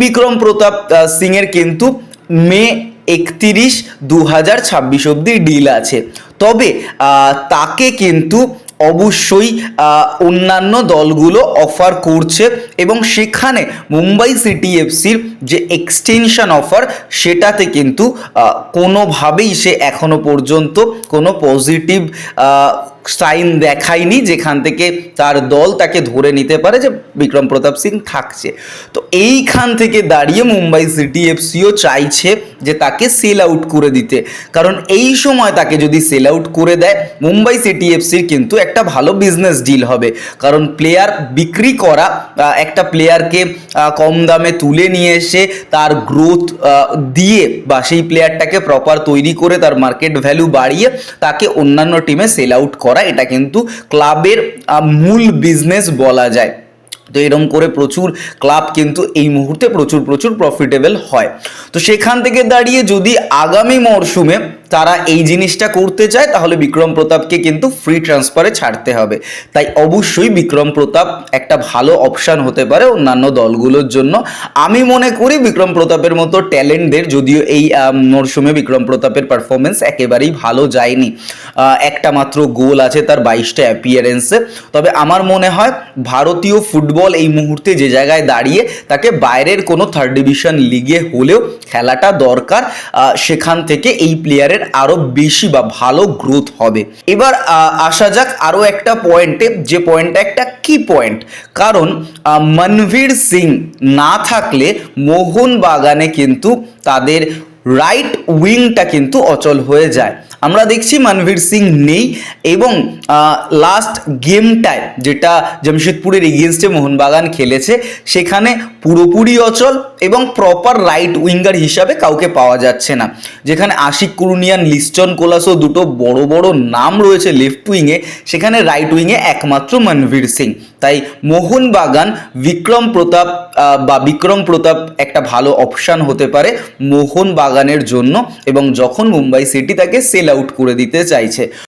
বিক্রম প্রতাপ সিং এর কিন্তু মে 31, 2026 অবধি ডিল আছে। তবে তাকে কিন্তু অবশ্যই অন্যান্য দলগুলো অফার করছে এবং সেখানে মুম্বাই সিটি এফসির যে এক্সটেনশন অফার সেটাতে কিন্তু কোনোভাবেই সে এখনো পর্যন্ত কোনো পজিটিভ সাইন দেখায়নি যেখান থেকে তার দল তাকে ধরে নিতে পারে যে বিক্রম প্রতাপ সিং থাকছে। তো এইখান থেকে দাঁড়িয়ে মুম্বাই সিটি এফসিও চাইছে যে তাকে সেল আউট করে দিতে, কারণ এই সময় তাকে যদি সেল আউট করে দেয় মুম্বাই সিটি এফসির কিন্তু একটা ভালো বিজনেস ডিল হবে। কারণ প্লেয়ার বিক্রি করা, একটা প্লেয়ারকে কম দামে তুলে নিয়ে এসে তার গ্রোথ দিয়ে বা সেই প্লেয়ারটাকে প্রপার তৈরি করে তার মার্কেট ভ্যালু বাড়িয়ে তাকে অন্যান্য টিমে সেল আউট করা, এটা কিন্তু ক্লাবের মূল বিজনেস বলা যায়। তো এরকম করে প্রচুর ক্লাব কিন্তু এই মুহূর্তে প্রচুর প্রফিটেবল হয়। তো সেখান থেকে দাঁড়িয়ে যদি আগামী মরশুমে তারা এই জিনিসটা করতে চায় তাহলে বিক্রম প্রতাপকে কিন্তু ফ্রি ট্রান্সফারে ছাড়তে হবে। তাই অবশ্যই বিক্রম প্রতাপ একটা ভালো অপশান হতে পারে অন্যান্য দলগুলোর জন্য। আমি মনে করি বিক্রম প্রতাপের মতো ট্যালেন্টদের, যদিও এই মরশুমে বিক্রম প্রতাপের পারফরমেন্স একেবারেই ভালো যায়নি, একটা মাত্র গোল আছে তার 22টা অ্যাপিয়ারেন্সে, তবে আমার মনে হয় ভারতীয় ফুটবল এই মুহূর্তে যে জায়গায় দাঁড়িয়ে তাকে বাইরের কোনো থার্ড ডিভিশন লিগে হলেও খেলাটা দরকার, সেখান থেকে এই প্লেয়ারের আরো বেশি বা ভালো গ্রোথ হবে। এবার আসা যাক আরো একটা পয়েন্টে, যে পয়েন্টটা একটা কি পয়েন্ট, কারণ মনভীর সিং না থাকলে মোহনবাগানে কিন্তু তাদের রাইট উইংটা কিন্তু অচল হয়ে যায়। আমরা দেখছি মনভীর সিং নেই এবং লাস্ট গেমটায় যেটা জামশেদপুরের এগেনস্টে মোহনবাগান খেলেছে সেখানে পুরোপুরি অচল এবং প্রপার রাইট উইঙ্গার হিসাবে কাউকে পাওয়া যাচ্ছে না। যেখানে আশিক কুরুনিয়ান, লিস্টন কোলাসো দুটো বড় বড় নাম রয়েছে লেফট উইংয়ে, সেখানে রাইট উইংয়ে একমাত্র মনভীর সিং। তাই মোহনবাগান বিক্রম প্রতাপ একটা ভালো অপশান হতে পারে মোহনবাগানের জন্য, এবং যখন মুম্বাই সিটি তাকে সেল আউট করে দিতে চাইছে।